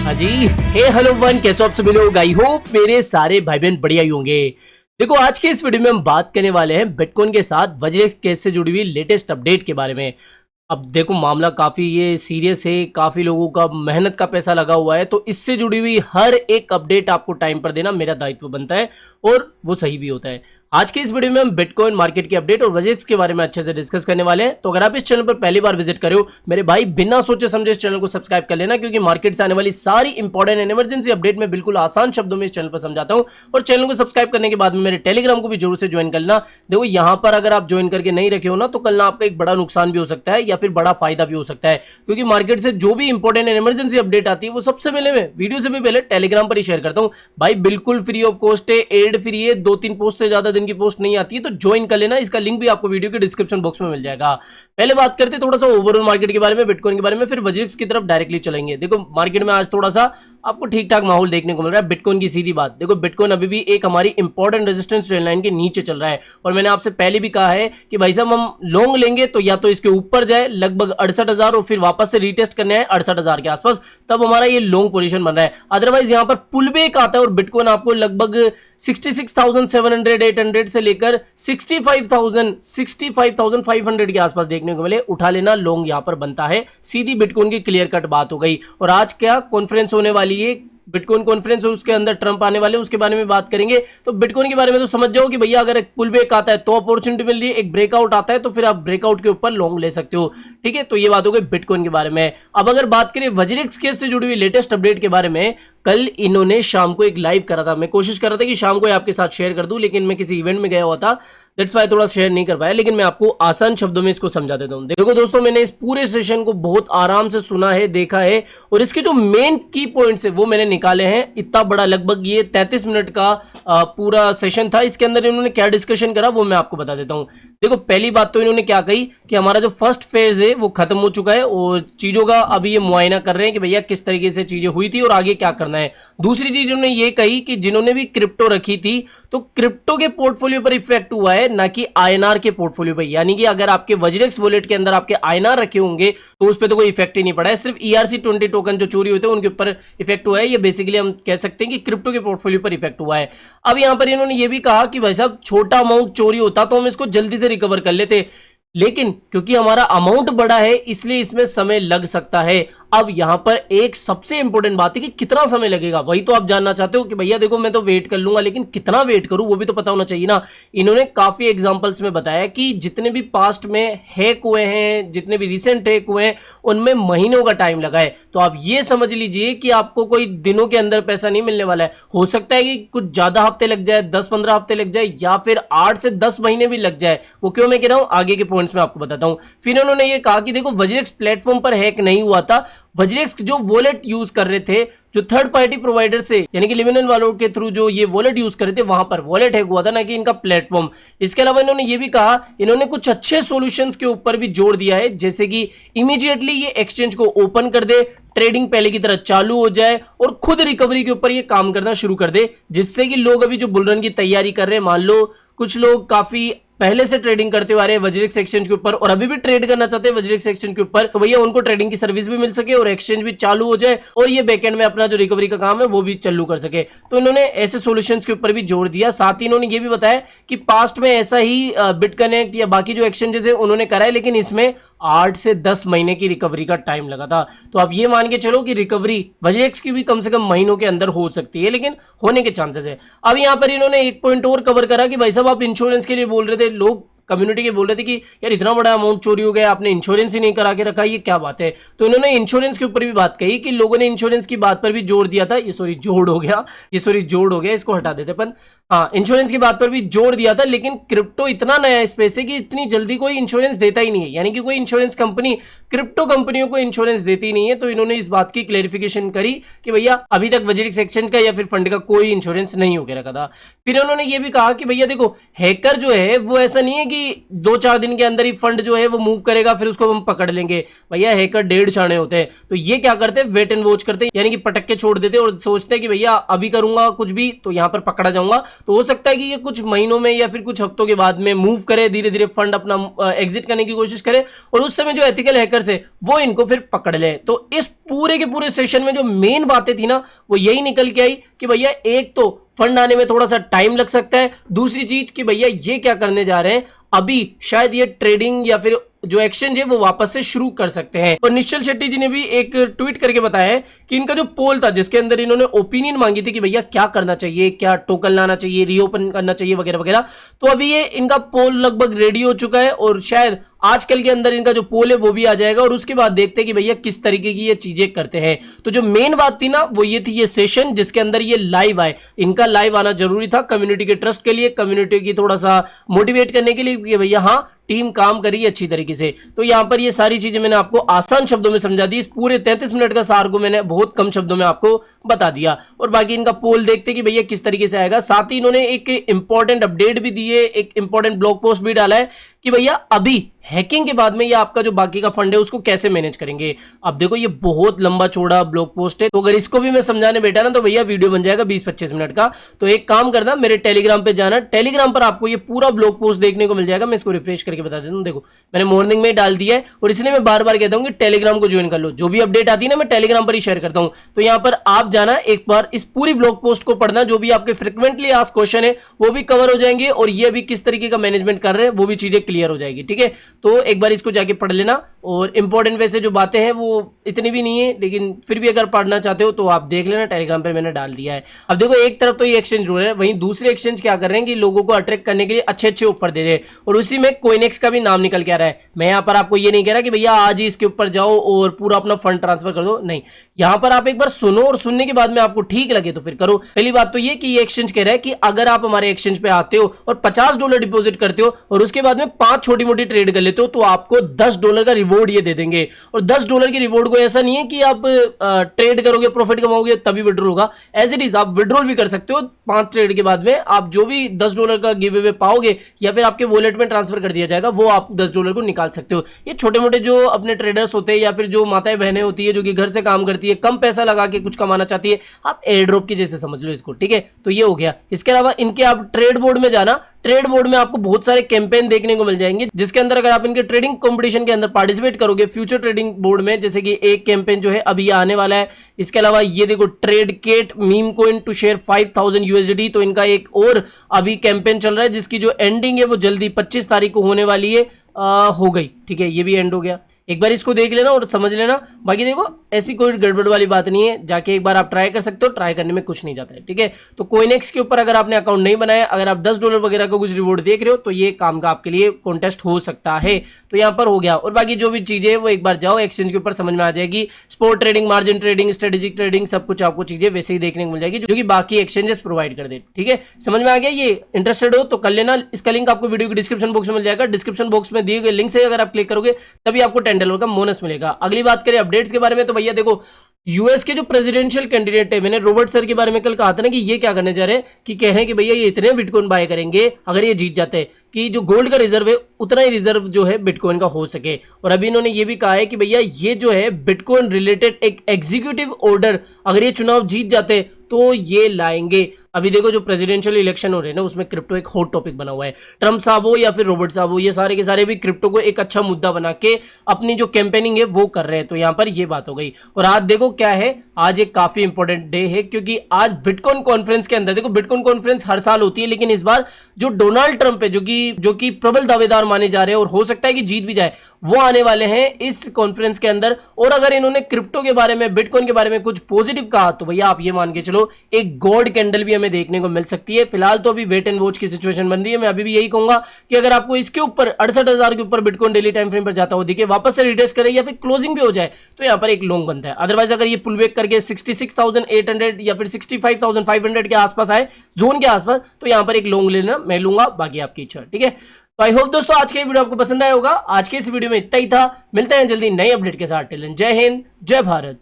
हाँ जी, हे hello one, कैसे आप सभी लोग? आई होप मेरे सारे भाई बहन बढ़िया ही होंगे। देखो, आज के इस वीडियो में हम बात करने वाले हैं बिटकॉइन के साथ वज्रक्स केस से जुड़ी हुई लेटेस्ट अपडेट के बारे में। अब देखो, मामला काफ़ी ये सीरियस है, काफ़ी लोगों का मेहनत का पैसा लगा हुआ है, तो इससे जुड़ी हुई हर एक अपडेट आपको टाइम पर देना मेरा दायित्व बनता है और वो सही भी होता है। आज के इस वीडियो में हम बिटकॉइन मार्केट की अपडेट और वज्रक्स के बारे में अच्छे से डिस्कस करने वाले हैं। तो अगर आप इस चैनल पर पहली बार विजिट करे हो, मेरे भाई बिना सोचे समझे इस चैनल को सब्सक्राइब कर लेना, क्योंकि मार्केट से आने वाली सारी इंपॉर्टेंट एंड इमरजेंसी अपडेट में बिल्कुल आसान शब्दों में इस चैनल पर समझाता हूं। और चैनल को सब्सक्राइब करने के बाद में मेरे टेलीग्राम को भी जरूर से ज्वाइन कर लेना। देखो, यहां पर अगर आप ज्वाइन करके नहीं रखे हो ना, तो कल ना आपका एक बड़ा नुकसान भी हो सकता है या फिर बड़ा फायदा भी हो सकता है, क्योंकि मार्केट से जो भी इंपॉर्टेंट एंड इमरजेंसी अपडेट आती है वो सबसे पहले मैं वीडियो से भी पहले टेलीग्राम पर ही शेयर करता हूं। भाई बिल्कुल फ्री ऑफ कॉस्ट है, एड फ्री है, 2-3 पोस्ट से ज्यादा दिन की पोस्ट नहीं आती, तो ज्वाइन कर लेना। इसका लिंक भी आपको वीडियो के डिस्क्रिप्शन बॉक्स में मिल जाएगा। पहले बात करते हैं थोड़ा सा ओवरऑल मार्केट के बारे में, बिटकॉइन के बारे में, फिर वज्रक्स की तरफ डायरेक्टली चलेंगे। देखो, मार्केट में आज थोड़ा सा आपको ठीक ठाक माहौल देखने को मिल रहा है। बिटकॉइन की सीधी बात, देखो बिटकॉइन अभी भी एक हमारी इंपॉर्टेंट रेजिस्टेंस ट्रेंड लाइन के नीचे चल रहा है, और मैंने आपसे पहले भी कहा है कि भाई साहब हम लॉन्ग लेंगे तो या तो इसके ऊपर जाए लगभग 68,000 और फिर वापस से रीटेस्ट करने हैं 68,000 के आसपास, तब हमारा ये लॉन्ग पोजीशन बन रहा है। अदरवाइज यहां पर पुल बैक आता है और बिटकॉइन आपको लगभग 66,700 800 से लेकर 65,500 के आसपास देखने को मिले, उठा लेना, लॉन्ग यहां पर बनता है। सीधी बिटकॉइन की क्लियर कट बात हो गई। और आज क्या कॉन्फ्रेंस होने वाली है, बिटकॉइन कॉन्फ्रेंस, और उसके अंदर ट्रंप आने वाले, उसके बारे में बात करेंगे। तो बिटकॉइन के बारे में तो समझ जाओ कि भैया अगर एक पुल बैक आता है तो अपॉर्चुनिटी मिल रही है, एक ब्रेकआउट आता है तो फिर आप ब्रेकआउट के ऊपर लॉन्ग ले सकते हो। ठीक है, तो ये बात हो गई बिटकॉइन के बारे में। अब अगर बात करें वज्रक्स केस से जुड़ी हुई लेटेस्ट अपडेट के बारे में, कल इन्होंने शाम को एक लाइव करा था। मैं कोशिश कर रहा था कि शाम को आपके साथ शेयर कर दूं, लेकिन मैं किसी इवेंट में गया हुआ था, दैट्स वाई थोड़ा शेयर नहीं कर पाया, लेकिन मैं आपको आसान शब्दों में इसको समझा देता हूं। देखो दोस्तों, मैंने इस पूरे सेशन को बहुत आराम से सुना है, देखा है, और इसके जो मेन की पॉइंट्स है वो मैंने निकाले हैं। इतना बड़ा, लगभग ये 33 मिनट का पूरा सेशन था। इसके अंदर इन्होंने क्या डिस्कशन करा वो मैं आपको बता देता हूं। देखो, पहली बात तो इन्होंने क्या कही कि हमारा जो फर्स्ट फेज है वो खत्म हो चुका है और चीजों का अभी ये मुआयना कर रहे हैं कि भैया किस तरीके से चीजें हुई थी और आगे क्या करना है। दूसरी चीज उन्होंने ये कही कि जिन्होंने भी क्रिप्टो रखी थी तो क्रिप्टो के पोर्टफोलियो पर इफेक्ट हुआ है, ना कि आईएनआर के पोर्टफोलियो पर। यानी कि अगर आपके वज्रक्स वॉलेट के अंदर आपके आईएनआर रखे होंगे तो उस पर तो कोई इफेक्ट ही नहीं पड़ा है, सिर्फ ERC-20 टोकन जो चोरी होते हैं उनके ऊपर इफेक्ट हुआ है। ये बेसिकली हम कह सकते हैं कि क्रिप्टो के पोर्टफोलियो पर इफेक्ट हुआ है। अब यहां पर इन्होंने ये भी कहा कि भाई साहब छोटा अमाउंट चोरी होता तो हम इसको जल्दी से रिकवर कर लेते, लेकिन क्योंकि हमारा अमाउंट बड़ा है इसलिए इसमें समय लग सकता है। अब यहां पर एक सबसे इंपॉर्टेंट बात है कि कितना समय लगेगा, वही तो आप जानना चाहते हो कि भैया देखो मैं तो वेट कर लूंगा, लेकिन कितना वेट करूं वो भी तो पता होना चाहिए ना। इन्होंने काफी एग्जांपल्स में बताया कि जितने भी पास्ट में हैक हुए हैं, जितने भी रिसेंट हैक हुए हैं, उनमें महीनों का टाइम लगा है। तो आप ये समझ लीजिए कि आपको कोई दिनों के अंदर पैसा नहीं मिलने वाला है। हो सकता है कि कुछ ज्यादा हफ्ते लग जाए, 10-15 हफ्ते लग जाए, या फिर 8 से 10 महीने भी लग जाए। वो क्यों मैं कह रहा हूं, आगे के पॉइंट्स में आपको बताता हूं। फिर उन्होंने ये कहा कि देखो, वज्रक्स प्लेटफॉर्म पर हैक नहीं हुआ था, वज्रक्स जो वॉलेट यूज कर रहे थे, जो थर्ड पार्टी प्रोवाइडर से यानी कि लिमिनल वालों के थ्रू जो ये वॉलेट यूज कर रहे थे, वहां पर वॉलेट हैक हुआ था, ना कि इनका प्लेटफॉर्म। इसके अलावा इन्होंने ये भी कहा, इन्होंने कुछ अच्छे सॉल्यूशंस के ऊपर भी जोड़ दिया है, जैसे कि इमीडिएटली ये एक्सचेंज को ओपन कर दे, ट्रेडिंग पहले की तरह चालू हो जाए और खुद रिकवरी के ऊपर ये काम करना शुरू कर दे, जिससे कि लोग अभी जो बुल रन की तैयारी कर रहे हैं, मान लो कुछ लोग काफी पहले से ट्रेडिंग करते हुए आ रहे हैं वज्रक्स एक्सचेंज के ऊपर और अभी भी ट्रेड करना चाहते हैं वज्रक्स एक्सचेंज के ऊपर, तो भैया उनको ट्रेडिंग की सर्विस भी मिल सके और एक्सचेंज भी चालू हो जाए और ये बैकएंड में अपना जो रिकवरी का काम है वो भी चालू कर सके। तो इन्होंने ऐसे सॉल्यूशंस के ऊपर भी जोर दिया। साथ ही इन्होंने ये भी बताया कि पास्ट में ऐसा ही बिटकनेक्ट या बाकी जो एक्सचेंजेस है उन्होंने करा है, लेकिन इसमें 8 से 10 महीने की रिकवरी का टाइम लगा था। तो आप ये मान के चलो कि रिकवरी वज्रक्स की भी कम से कम महीनों के अंदर हो सकती है, लेकिन होने के चांसेस है। अब यहां पर इन्होंने एक पॉइंट और कवर करा कि भाई साहब आप इंश्योरेंस के लिए बोल रहे थे, लोग कम्युनिटी के बोल रहे थे कि यार इतना बड़ा अमाउंट चोरी हो गया, आपने इंश्योरेंस ही नहीं करा के रखा, ये क्या बात है। तो इन्होंने इंश्योरेंस के ऊपर भी बात कही कि लोगों ने इंश्योरेंस की बात पर भी जोर दिया था। ये सॉरी जोड़ हो गया, इसको हटा देते अपन। हाँ, इंश्योरेंस की बात पर भी जोर दिया था, लेकिन क्रिप्टो इतना नया स्पेस है कि इतनी जल्दी कोई इंश्योरेंस देता ही नहीं है, यानी कि कोई इंश्योरेंस कंपनी क्रिप्टो कंपनियों को इंश्योरेंस देती नहीं है। तो इन्होंने इस बात की क्लेरिफिकेशन करी कि भैया अभी तक वज्रक्स एक्सचेंज का या फिर फंड का कोई इंश्योरेंस नहीं होकर रखा था। फिर उन्होंने ये भी कहा कि भैया देखो, हैकर जो है वो ऐसा नहीं है कि 2-4 दिन के अंदर ही फंड जो है वो मूव करेगा फिर उसको हम पकड़ लेंगे। भैया हैकर 1.5 छाने होते हैं, तो ये क्या करते हैं, वेट एंड वॉच करते हैं, यानी कि पटक के छोड़ देते हैं और सोचते हैं कि भैया अभी करूंगा कुछ भी तो यहां पर पकड़ा जाऊंगा। तो हो सकता है कि ये कुछ महीनों में या फिर कुछ हफ्तों के बाद में मूव करे, धीरे धीरे फंड अपना एग्जिट करने की कोशिश करे और उस समय जो एथिकल हैकर्स है वो इनको फिर पकड़ ले। तो इस पूरे के पूरे सेशन में जो मेन बातें थी ना वो यही निकल के आई कि भैया एक तो फंड आने में थोड़ा सा टाइम लग सकता है, दूसरी चीज कि भैया ये क्या करने जा रहे हैं, अभी शायद ये ट्रेडिंग या फिर जो एक्सचेंज है वो वापस से शुरू कर सकते हैं। और निश्चल शेट्टी जी ने भी एक ट्वीट करके बताया है कि इनका जो पोल था जिसके अंदर इन्होंने ओपिनियन मांगी थी कि भैया क्या करना चाहिए, क्या टोकन लाना चाहिए, रीओपन करना चाहिए वगैरह वगैरह, तो अभी ये इनका पोल लगभग रेडी हो चुका है और शायद आजकल के अंदर इनका जो पोल है वो भी आ जाएगा और उसके बाद देखते हैं कि भैया किस तरीके की ये चीजें करते हैं। तो जो मेन बात थी ना वो ये थी, ये सेशन जिसके अंदर ये लाइव आए, इनका लाइव आना जरूरी था कम्युनिटी के ट्रस्ट के लिए, कम्युनिटी की थोड़ा सा मोटिवेट करने के लिए कि भैया हाँ टीम काम करी अच्छी तरीके से। तो यहां पर ये सारी चीजें मैंने आपको आसान शब्दों में समझा दी, इस पूरे 33 मिनट का सार को मैंने बहुत कम शब्दों में आपको बता दिया। और बाकी इनका पोल देखते कि भैया किस तरीके से आएगा। साथ ही इन्होंने एक इंपॉर्टेंट अपडेट भी दी है, एक इंपॉर्टेंट ब्लॉग पोस्ट भी डाला है कि भैया अभी हैकिंग के बाद में ये आपका जो बाकी का फंड है उसको कैसे मैनेज करेंगे। अब देखो ये बहुत लंबा चौड़ा ब्लॉग पोस्ट है, तो अगर इसको भी मैं समझाने बैठा ना तो भैया वीडियो बन जाएगा 20-25 मिनट का। तो एक काम करना, मेरे टेलीग्राम पे जाना, टेलीग्राम पर आपको ये पूरा ब्लॉग पोस्ट देखने को मिल जाएगा। मैं इसको रिफ्रेश करके बता देता हूँ, देखो मैंने मॉर्निंग में डाल दिया है और इसलिए मैं बार बार कहता हूँ कि टेलीग्राम को ज्वाइन कर लो, जो भी अपडेट आती है ना मैं टेलीग्राम पर ही शेयर करता हूँ। तो यहाँ पर आप जाना, एक बार इस पूरी ब्लॉग पोस्ट को पढ़ना, जो भी आपके फ्रिक्वेंटली आस्क्ड क्वेश्चन है वो भी कवर हो जाएंगे और ये भी किस तरीके का मैनेजमेंट कर रहे हैं वो भी चीजें क्लियर हो जाएगी। ठीक है, तो एक बार इसको जाके पढ़ लेना। और इंपॉर्टेंट वैसे जो बातें हैं वो इतनी भी नहीं है, लेकिन फिर भी अगर पढ़ना चाहते हो तो आप देख लेना, टेलीग्राम पे मैंने डाल दिया है। अब देखो एक तरफ तो ये एक्सचेंज रूल है, वहीं दूसरे एक्सचेंज क्या कर रहे हैं कि लोगों को अट्रैक्ट करने के लिए अच्छे अच्छे ऑफर दे रहे हैं और उसी में कोइनेक्स का भी नाम निकल के आ रहा है। मैं यहाँ पर आपको ये नहीं कह रहा कि भैया आज ही इसके ऊपर जाओ और पूरा अपना फंड ट्रांसफर कर दो, नहीं, यहाँ पर आप एक बार सुनो और सुनने के बाद में आपको ठीक लगे तो फिर करो। पहली बात तो ये कि ये एक्सचेंज कह रहा है कि अगर आप हमारे एक्सचेंज पे आते हो और $50 डिपॉजिट करते हो और उसके बाद में 5 छोटी मोटी ट्रेड कर लेते हो तो आपको $10 का रिवॉर्ड ये दे देंगे। और $10 की रिवॉर्ड को ऐसा नहीं है कि आप ट्रेड करोगे प्रॉफिट कमाओगे तभी विड्रॉल होगा, एज इट इज आप विड्रॉल भी कर सकते हो 5 ट्रेड के बाद में। आप जो भी $10 का गिव अवे पाओगे या फिर आपके वॉलेट में ट्रांसफर कर दिया जाएगा वो आप $10 को निकाल सकते हो। ये छोटे मोटे जो अपने ट्रेडर्स होते हैं या फिर जो माताएं बहनें होती है जो कि घर से काम करती है, कम पैसा लगा के कुछ कमाना चाहती है, आप एयर ड्रॉप के जैसे समझ लो इसको। ठीक है, तो ये हो गया। इसके अलावा इनके आप ट्रेड बोर्ड में जाना, ट्रेड बोर्ड में आपको बहुत सारे कैंपेन देखने को मिल जाएंगे जिसके अंदर अगर आप इनके ट्रेडिंग कंपटीशन के अंदर पार्टिसिपेट करोगे फ्यूचर ट्रेडिंग बोर्ड में, जैसे कि एक कैंपेन जो है अभी आने वाला है। इसके अलावा ये देखो trade cat meme coin to share 5000 USDT, तो इनका एक और अभी कैंपेन चल रहा है जिसकी जो एंडिंग है वो जल्दी 25 तारीख को होने वाली है। हो गई, ठीक है, ये भी एंड हो गया। एक बार इसको देख लेना और समझ लेना। बाकी देखो ऐसी कोई गड़बड़ वाली बात नहीं है, जाके एक बार आप ट्राई कर सकते हो, ट्राई करने में कुछ नहीं जाता है। ठीक है, तो कोइनेक्स के ऊपर अगर आपने अकाउंट नहीं बनाया, अगर आप $10 वगैरह का कुछ रिवॉर्ड देख रहे हो तो ये काम का आपके लिए कॉन्टेस्ट हो सकता है। तो यहाँ पर हो गया। और बाकी जो भी चीजें वो एक बार जाओ एक्सचेंज के ऊपर समझ में आ जाएगी। Spot trading, margin trading, strategic trading, सब कुछ आपको चीजें वैसे ही देखने को मिल जाएगी जो कि बाकी एक्सचेंजेस प्रोवाइड कर दे। ठीक है, समझ में आ गया। ये इंटरेस्टेड हो तो कर लेना, इसका लिंक आपको वीडियो की डिस्क्रिप्शन बॉक्स में मिल जाएगा। डिस्क्रिप्शन बॉक्स में दिए गए लिंक से अगर आप क्लिक करोगे तभी आपको $10 का बोनस मिलेगा। अगली बात करें अपडेट्स के बारे में, तो भैया देखो यूएस के जो प्रेसिडेंशियल कैंडिडेट है, मैंने रॉबर्ट सर के बारे में कल कहा था ना कि ये क्या करने जा रहे हैं कि कह रहे हैं कि भैया ये इतने बिटकॉइन बाय करेंगे अगर ये जीत जाते हैं कि जो गोल्ड का रिजर्व है उतना ही रिजर्व जो है बिटकॉइन का हो सके। और अभी इन्होंने ये भी कहा है कि भैया ये जो है बिटकॉइन रिलेटेड एक एग्जीक्यूटिव ऑर्डर अगर ये चुनाव जीत जाते तो ये लाएंगे। अभी देखो जो प्रेसिडेंशियल इलेक्शन हो रहे हैं ना उसमें क्रिप्टो एक हॉट टॉपिक बना हुआ है। ट्रम्प साहब हो या फिर रॉबर्ट साहब हो, ये सारे के सारे भी क्रिप्टो को एक अच्छा मुद्दा बना के अपनी जो कैंपेनिंग है वो कर रहे हैं। तो यहाँ पर ये बात हो गई। और आज देखो क्या है, आज एक काफी इंपॉर्टेंट डे है क्योंकि आज बिटकॉइन कॉन्फ्रेंस के अंदर, देखो बिटकॉइन कॉन्फ्रेंस हर साल होती है लेकिन इस बार जो डोनाल्ड ट्रम्प है जो कि प्रबल दावेदार माने जा रहे हैं और हो सकता है कि जीत भी जाए, वो आने वाले हैं इस कॉन्फ्रेंस के अंदर। और अगर इन्होंने क्रिप्टो के बारे में, बिटकॉइन के बारे में कुछ पॉजिटिव कहा तो भैया आप ये मान के चलो एक गॉड कैंडल भी हमें देखने को मिल सकती है। फिलहाल तो अभी वेट एंड वॉच की सिचुएशन बन रही है। मैं अभी भी यही कहूंगा कि अगर आपको इसके ऊपर 68,000 के ऊपर बिटकॉइन डेली टाइम फ्रेम पर जाता हो दिखे, वापस से रिटेस्ट करे या फिर क्लोजिंग भी हो जाए तो यहाँ पर एक लॉन्ग बनता है। अदरवाइज अगर ये पुल बैक करके 66,800 या फिर 65,500 के आसपास आए, जोन के आसपास, तो यहाँ पर एक लॉन्ग लेना मैं लूंगा, बाकी आपकी इच्छा। ठीक है, तो आई होप दोस्तों आज के वीडियो आपको पसंद आया होगा। आज के इस वीडियो में इतना ही था, मिलते हैं जल्दी नई अपडेट के साथ। टिल देन जय हिंद, जय भारत।